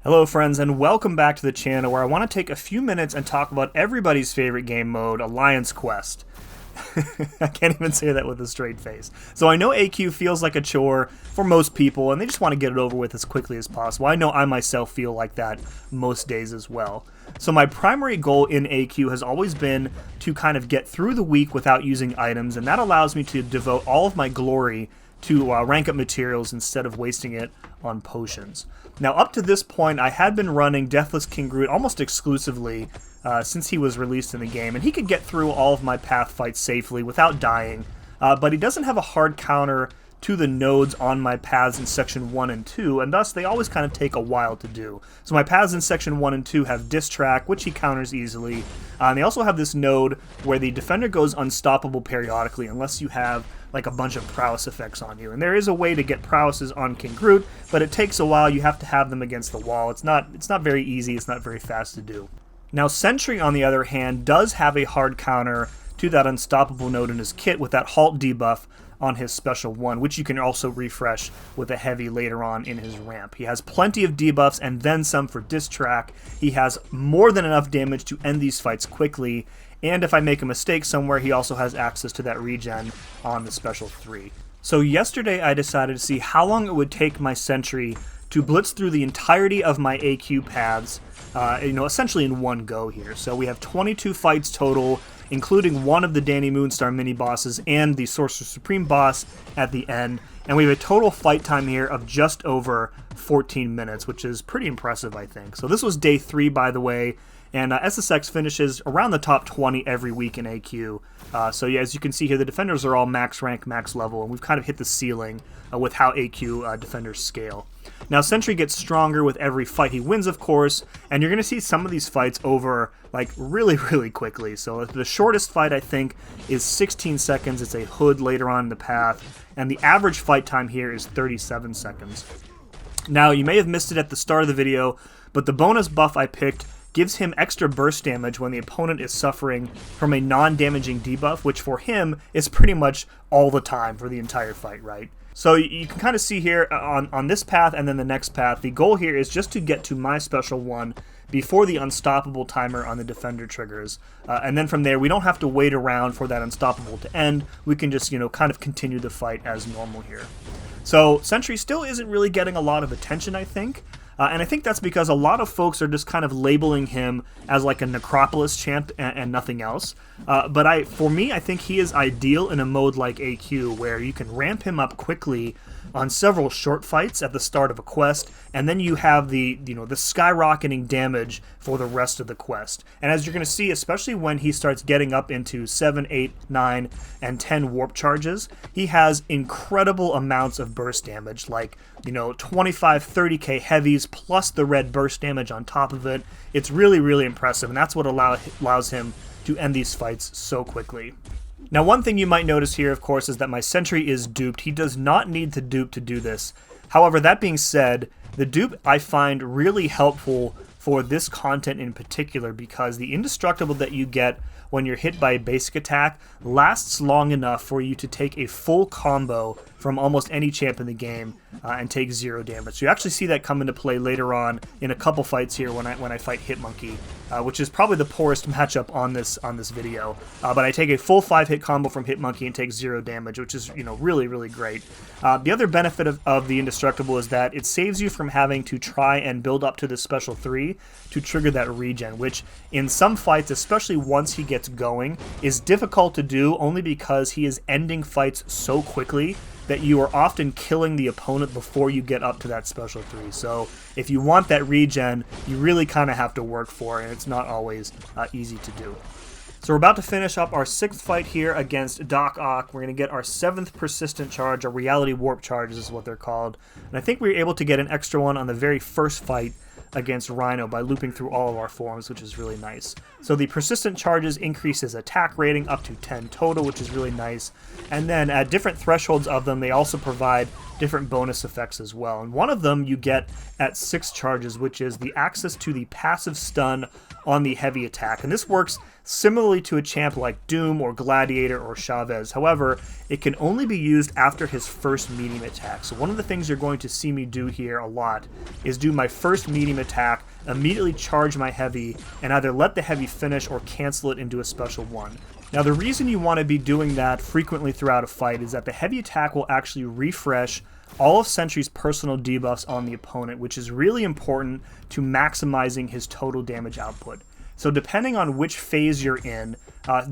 Hello friends, and welcome back to the channel where I want to take a few minutes and talk about everybody's favorite game mode, Alliance Quest. I can't even say that with a straight face. So I know AQ feels like a chore for most people, and they just want to get it over with as quickly as possible. I know I myself feel like that most days as well. So my primary goal in AQ has always been to kind of get through the week without using items, and that allows me to devote all of my glory to rank up materials instead of wasting it on potions. Now, up to this point, I had been running Deathless King Groot almost exclusively since he was released in the game, and he could get through all of my path fights safely without dying, but he doesn't have a hard counter to the nodes on my paths in Section 1 and 2, and thus they always kind of take a while to do. So my paths in Section 1 and 2 have Diss Track, which he counters easily, and they also have this node where the defender goes unstoppable periodically unless you have like a bunch of prowess effects on you. And there is a way to get prowesses on King Groot, but it takes a while. You have to have them against the wall. It's not very easy. It's not very fast to do. Now, Sentry, on the other hand, does have a hard counter to that unstoppable node in his kit with that halt debuff on his special 1, which you can also refresh with a heavy later on in his ramp. He has plenty of debuffs and then some for Diss Track. He has more than enough damage to end these fights quickly, and if I make a mistake somewhere, he also has access to that regen on the special 3. So yesterday I decided to see how long it would take my Sentry to blitz through the entirety of my AQ paths, essentially in one go here. So we have 22 fights total, including one of the Dani Moonstar mini-bosses and the Sorcerer Supreme boss at the end. And we have a total fight time here of just over 14 minutes, which is pretty impressive, I think. So this was day 3, by the way. And SSX finishes around the top 20 every week in AQ. So yeah, as you can see here, the defenders are all max rank, max level, and we've kind of hit the ceiling with how AQ defenders scale. Now, Sentry gets stronger with every fight he wins, of course, and you're going to see some of these fights over like really, really quickly. So the shortest fight, I think, is 16 seconds. It's a hood later on in the path, and the average fight time here is 37 seconds. Now, you may have missed it at the start of the video, but the bonus buff I picked gives him extra burst damage when the opponent is suffering from a non-damaging debuff, which for him is pretty much all the time for the entire fight, right? So you can kind of see here on this path and then the next path, the goal here is just to get to my special 1 before the unstoppable timer on the defender triggers. And then from there, we don't have to wait around for that unstoppable to end. We can just, kind of continue the fight as normal here. So Sentry still isn't really getting a lot of attention, I think. And I think that's because a lot of folks are just kind of labeling him as like a Necropolis champ and nothing else. But for me, I think he is ideal in a mode like AQ, where you can ramp him up quickly on several short fights at the start of a quest, and then you have the skyrocketing damage for the rest of the quest. And as you're going to see, especially when he starts getting up into 7, 8, 9, and 10 warp charges, he has incredible amounts of burst damage, like 25, 30k heavies plus the red burst damage on top of it. It's really, really impressive, and that's what allows him to end these fights so quickly. Now, one thing you might notice here, of course, is that my Sentry is duped. He does not need to dupe to do this. However, that being said, the dupe I find really helpful for this content in particular, because the indestructible that you get when you're hit by a basic attack lasts long enough for you to take a full combo from almost any champ in the game and take 0 damage. So you actually see that come into play later on in a couple fights here when I fight Hitmonkey, which is probably the poorest matchup on this video. But I take a full 5-hit combo from Hitmonkey and take 0 damage, which is really, really great. The other benefit of the indestructible is that it saves you from having to try and build up to the special 3 to trigger that regen, which in some fights, especially once he gets going, is difficult to do only because he is ending fights so quickly that you are often killing the opponent before you get up to that special 3. So if you want that regen, you really kind of have to work for it, and it's not always easy to do. So we're about to finish up our 6th fight here against Doc Ock. We're going to get our 7th persistent charge, or reality warp charges is what they're called. And I think we were able to get an extra one on the very first fight against Rhino by looping through all of our forms, which is really nice. So the persistent charges increase his attack rating up to 10 total, which is really nice. And then at different thresholds of them, they also provide different bonus effects as well. And one of them you get at 6 charges, which is the access to the passive stun on the heavy attack. And this works similarly to a champ like Doom or Gladiator or Chavez. However, it can only be used after his first medium attack. So one of the things you're going to see me do here a lot is do my first medium attack, immediately charge my heavy, and either let the heavy finish or cancel it into a special one. Now the reason you want to be doing that frequently throughout a fight is that the heavy attack will actually refresh all of Sentry's personal debuffs on the opponent, which is really important to maximizing his total damage output. So depending on which phase you're in,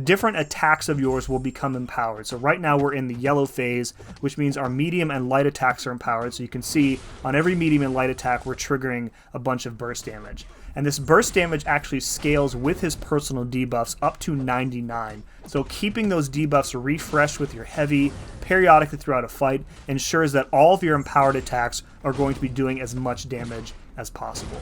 different attacks of yours will become empowered. So right now we're in the yellow phase, which means our medium and light attacks are empowered. So you can see on every medium and light attack, we're triggering a bunch of burst damage. And this burst damage actually scales with his personal debuffs up to 99. So keeping those debuffs refreshed with your heavy periodically throughout a fight ensures that all of your empowered attacks are going to be doing as much damage as possible.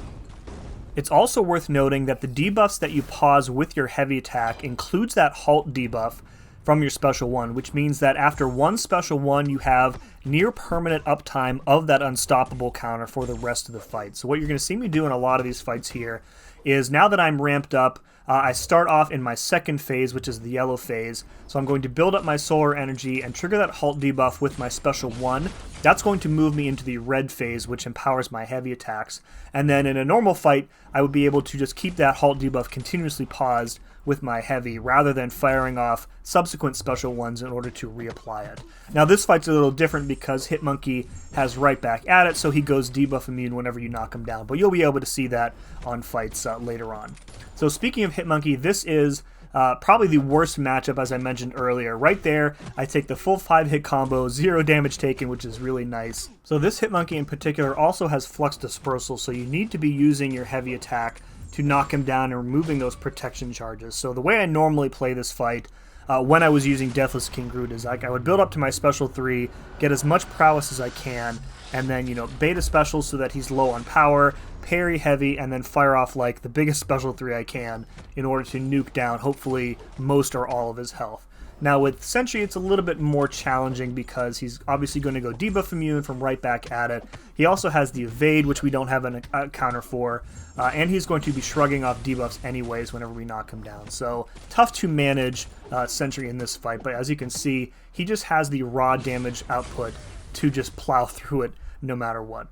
It's also worth noting that the debuffs that you pause with your heavy attack includes that halt debuff from your special one, which means that after one special one, you have near permanent uptime of that unstoppable counter for the rest of the fight. So what you're going to see me do in a lot of these fights here is, now that I'm ramped up, I start off in my second phase, which is the yellow phase. So I'm going to build up my solar energy and trigger that halt debuff with my special one. That's going to move me into the red phase, which empowers my heavy attacks. And then in a normal fight, I would be able to just keep that halt debuff continuously paused with my heavy, rather than firing off subsequent special ones in order to reapply it. Now this fight's a little different because Hitmonkey has right back at it, so he goes debuff immune whenever you knock him down, but you'll be able to see that on fights later on. So speaking of Hitmonkey, this is probably the worst matchup, as I mentioned earlier. Right there, I take the full 5-hit combo, 0 damage taken, which is really nice. So this Hitmonkey in particular also has Flux Dispersal, so you need to be using your heavy attack to knock him down and removing those protection charges. So the way I normally play this fight when I was using Deathless King Groot is like I would build up to my special 3, get as much prowess as I can, and then, beta special so that he's low on power, parry heavy, and then fire off like the biggest special 3 I can in order to nuke down hopefully most or all of his health. Now with Sentry, it's a little bit more challenging because he's obviously going to go debuff immune from right back at it. He also has the evade, which we don't have a counter for, and he's going to be shrugging off debuffs anyways whenever we knock him down. So tough to manage Sentry in this fight, but as you can see, he just has the raw damage output to just plow through it no matter what.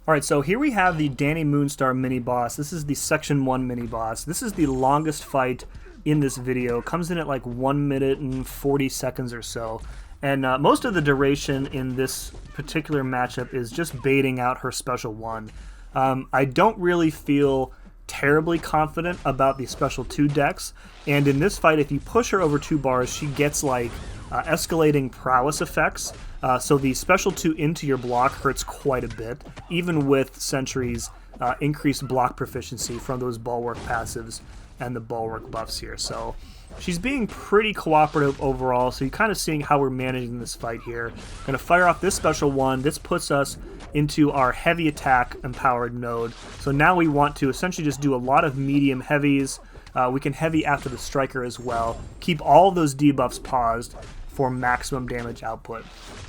Alright, so here we have the Dani Moonstar mini-boss. This is the Section 1 mini-boss. This is the longest fight in this video. Comes in at like 1 minute and 40 seconds or so. And most of the duration in this particular matchup is just baiting out her special one. I don't really feel terribly confident about the special 2 decks. And in this fight, if you push her over 2 bars, she gets like escalating prowess effects. So the special 2 into your block hurts quite a bit, even with Sentry's increased block proficiency from those bulwark passives and the bulwark buffs here. So she's being pretty cooperative overall, so you're kind of seeing how we're managing this fight here. Going to fire off this special one. This puts us into our heavy attack empowered node. So now we want to essentially just do a lot of medium heavies. We can heavy after the striker as well. Keep all of those debuffs paused for maximum damage output.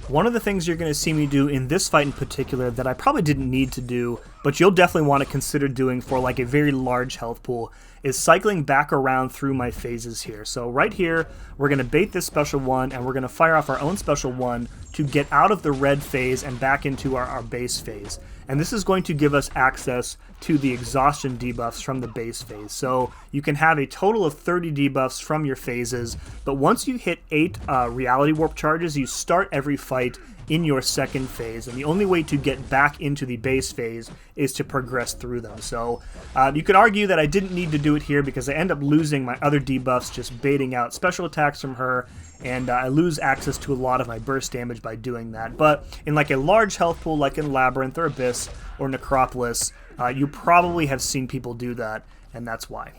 One of the things you're going to see me do in this fight in particular that I probably didn't need to do, but you'll definitely want to consider doing for like a very large health pool, is cycling back around through my phases here. So right here, we're going to bait this special one, and we're going to fire off our own special one to get out of the red phase and back into our base phase. And this is going to give us access to the exhaustion debuffs from the base phase. So you can have a total of 30 debuffs from your phases, but once you hit 8 reality warp charges, you start every fight in your second phase, and the only way to get back into the base phase is to progress through them. So you could argue that I didn't need to do it here because I end up losing my other debuffs just baiting out special attacks from her, and I lose access to a lot of my burst damage by doing that. But in like a large health pool like in Labyrinth or Abyss or Necropolis, you probably have seen people do that, and that's why.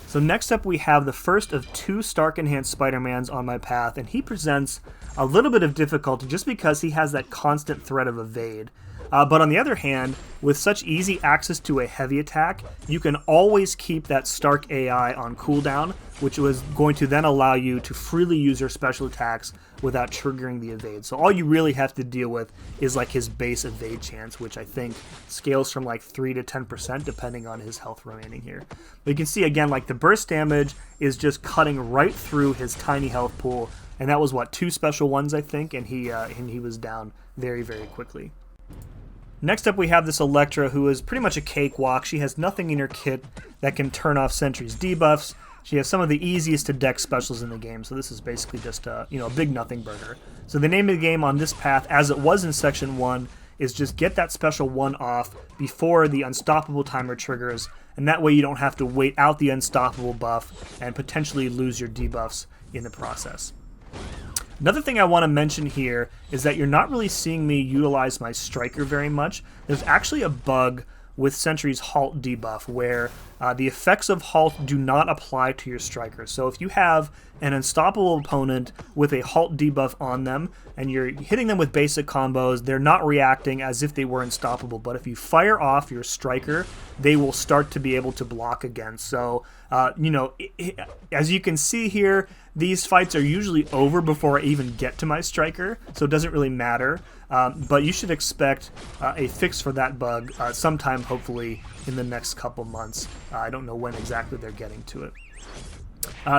So next up we have the first of 2 Stark Enhanced Spider-Mans on my path, and he presents a little bit of difficulty just because he has that constant threat of evade. But on the other hand, with such easy access to a heavy attack, you can always keep that Stark AI on cooldown, which was going to then allow you to freely use your special attacks without triggering the evade. So all you really have to deal with is like his base evade chance, which I think scales from like 3 to 10% depending on his health remaining here. But you can see again, like the burst damage is just cutting right through his tiny health pool, and that was what, 2 special ones I think, and he was down very, very quickly. Next up we have this Electra, who is pretty much a cakewalk. She has nothing in her kit that can turn off Sentry's debuffs. She has some of the easiest to deck specials in the game, so this is basically just a big nothing burger. So the name of the game on this path, as it was in Section 1, is just get that special 1 off before the Unstoppable timer triggers, and that way you don't have to wait out the Unstoppable buff and potentially lose your debuffs in the process. Another thing I want to mention here is that you're not really seeing me utilize my Striker very much. There's actually a bug with Sentry's Halt debuff where the effects of Halt do not apply to your Striker. So if you have an unstoppable opponent with a Halt debuff on them and you're hitting them with basic combos, they're not reacting as if they were unstoppable. But if you fire off your Striker, they will start to be able to block again. So, as you can see here, these fights are usually over before I even get to my Striker, so it doesn't really matter. But you should expect a fix for that bug sometime, hopefully, in the next couple months. I don't know when exactly they're getting to it.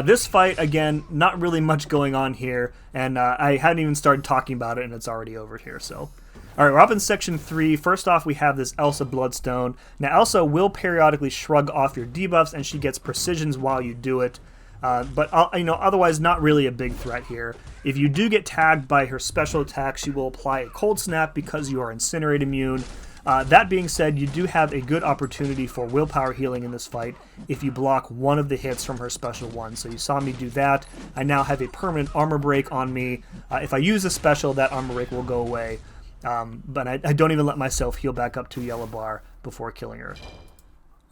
This fight, again, not really much going on here, and I hadn't even started talking about it, and it's already over here, so... Alright, we're up in Section 3. First off, we have this Elsa Bloodstone. Now, Elsa will periodically shrug off your debuffs, and she gets precisions while you do it. But otherwise, not really a big threat here. If you do get tagged by her special attack, she will apply a Cold Snap because you are Incinerate immune. That being said, you do have a good opportunity for willpower healing in this fight if you block one of the hits from her special one. So you saw me do that. I now have a permanent armor break on me. If I use a special, that armor break will go away. But I don't even let myself heal back up to yellow bar before killing her.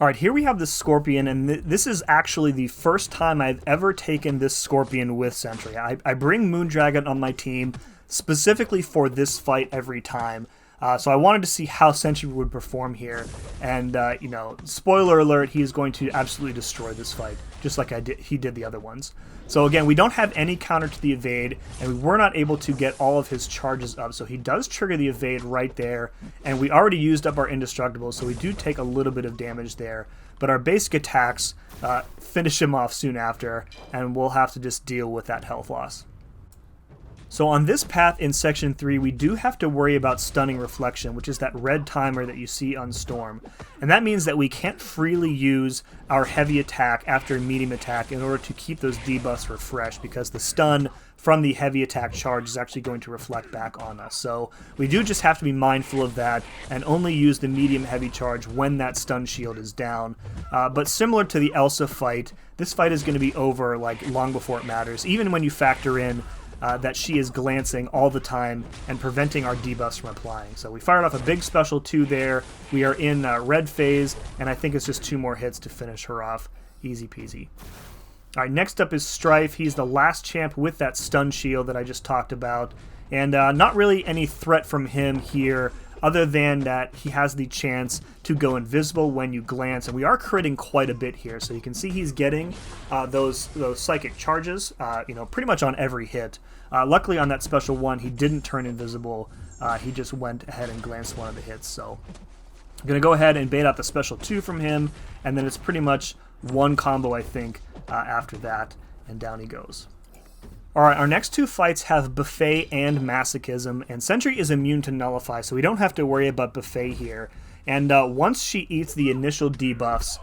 Alright, here we have the Scorpion, and this is actually the first time I've ever taken this Scorpion with Sentry. I bring Moondragon on my team specifically for this fight every time. So I wanted to see how Sentry would perform here, and spoiler alert, he is going to absolutely destroy this fight, just like he did the other ones. So again, we don't have any counter to the evade, and we were not able to get all of his charges up, so he does trigger the evade right there, and we already used up our indestructible, so we do take a little bit of damage there, but our basic attacks finish him off soon after, and we'll have to just deal with that health loss. So on this path in Section 3, we do have to worry about Stunning Reflection, which is that red timer that you see on Storm. And that means that we can't freely use our heavy attack after a medium attack in order to keep those debuffs refreshed, because the stun from the heavy attack charge is actually going to reflect back on us. So we do just have to be mindful of that and only use the medium heavy charge when that stun shield is down. But similar to the Elsa fight, this fight is going to be over like long before it matters, even when you factor in that she is glancing all the time and preventing our debuffs from applying. So we fired off a big special 2 there. We are in red phase, and I think it's just 2 more hits to finish her off. Easy peasy. All right, next up is Strife. He's the last champ with that stun shield that I just talked about. And not really any threat from him here, other than that he has the chance to go invisible when you glance, and we are critting quite a bit here. So you can see he's getting those psychic charges, pretty much on every hit. Luckily on that special one, he didn't turn invisible. He just went ahead and glanced one of the hits. So I'm going to go ahead and bait out the special 2 from him, and then it's pretty much one combo, I think, after that, and down he goes. Alright, our next 2 fights have Buffet and Masochism, and Sentry is immune to Nullify, so we don't have to worry about Buffet here. And once she eats the initial debuffs,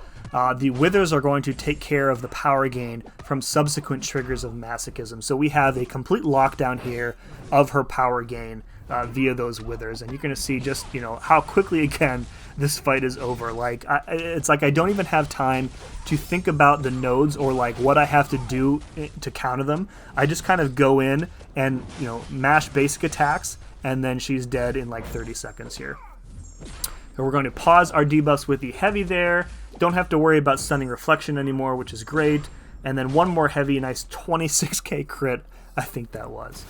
the Withers are going to take care of the power gain from subsequent triggers of Masochism. So we have a complete lockdown here of her power gain via those Withers, and you're going to see just, how quickly, again, this fight is over. Like, it's like I don't even have time to think about the nodes or like what I have to do to counter them. I just kind of go in and, mash basic attacks, and then she's dead in like 30 seconds here. So we're going to pause our debuffs with the heavy there. Don't have to worry about Stunning Reflection anymore, which is great. And then one more heavy, nice 26k crit, I think that was.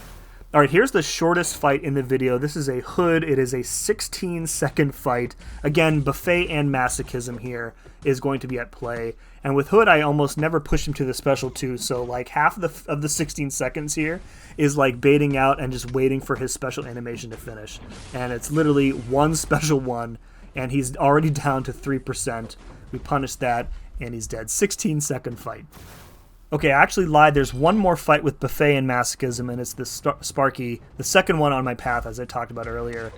All right, here's the shortest fight in the video. This is a Hood. It is a 16-second fight. Again, buffet and masochism here is going to be at play. And with Hood, I almost never push him to the special 2, so like half of the 16 seconds here is like baiting out and just waiting for his special animation to finish. And it's literally one special 1, and he's already down to 3%. We punish that, and he's dead. 16-second fight. Okay, I actually lied. There's one more fight with Buffet and Masochism, and it's the Sparky, the second one on my path, as I talked about earlier.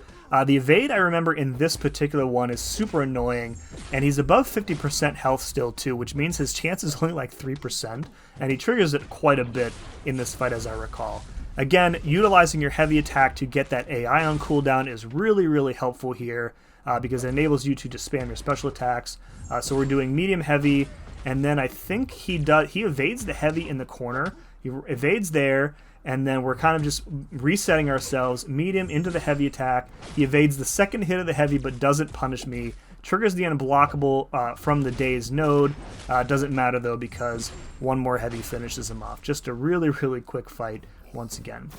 The evade, I remember, in this particular one is super annoying, and he's above 50% health still, too, which means his chance is only like 3%, and he triggers it quite a bit in this fight, as I recall. Again, utilizing your heavy attack to get that AI on cooldown is really, really helpful here, because it enables you to just spam your special attacks. So we're doing medium heavy, and then I think he evades the heavy in the corner. He evades there, and then we're kind of just resetting ourselves. Medium into the heavy attack. He evades the second hit of the heavy, but doesn't punish me. Triggers the unblockable from the Daze node. Doesn't matter, though, because one more heavy finishes him off. Just a really, really quick fight once again.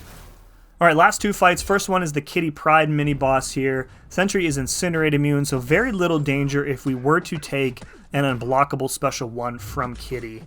All right, last two fights. First one is the Kitty Pride mini-boss here. Sentry is Incinerate immune, so very little danger if we were to take an unblockable special 1 from Kitty.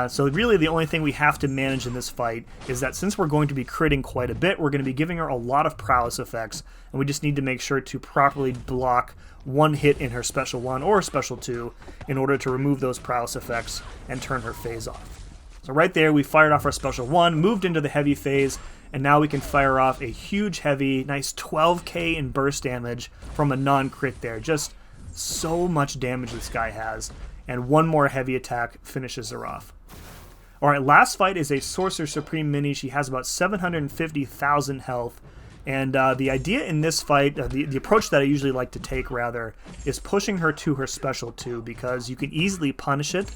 So really the only thing we have to manage in this fight is that since we're going to be critting quite a bit, we're going to be giving her a lot of prowess effects, and we just need to make sure to properly block one hit in her special 1 or special 2 in order to remove those prowess effects and turn her phase off. So right there, we fired off our special 1, moved into the heavy phase, and now we can fire off a huge heavy, nice 12k in burst damage from a non-crit there. Just so much damage this guy has, and one more heavy attack finishes her off. Alright, last fight is a Sorcerer Supreme mini. She has about 750,000 health, and the idea in this fight, the approach that I usually like to take rather, is pushing her to her special 2, because you can easily punish it.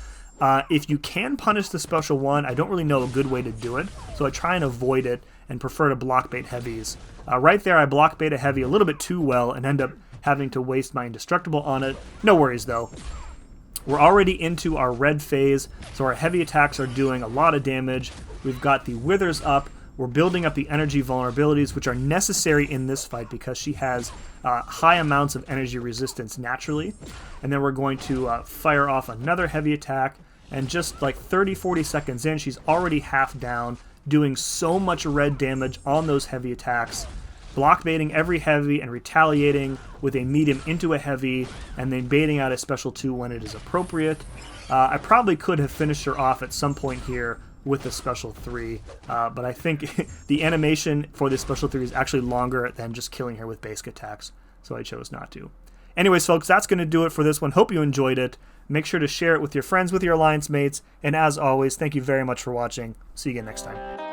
If you can punish the special 1, I don't really know a good way to do it, so I try and avoid it and prefer to block bait heavies. Right there, I block bait a heavy a little bit too well and end up having to waste my indestructible on it. No worries, though. We're already into our red phase, so our heavy attacks are doing a lot of damage. We've got the withers up. We're building up the energy vulnerabilities, which are necessary in this fight because she has high amounts of energy resistance naturally. And then we're going to fire off another heavy attack, and just like 30-40 seconds in, she's already half down, doing so much red damage on those heavy attacks, block baiting every heavy and retaliating with a medium into a heavy, and then baiting out a special 2 when it is appropriate. I probably could have finished her off at some point here with the special 3, but I think the animation for this special 3 is actually longer than just killing her with basic attacks, so I chose not to. Anyways, folks, that's going to do it for this one. Hope you enjoyed it. Make sure to share it with your friends, with your alliance mates, and as always, thank you very much for watching. See you again next time.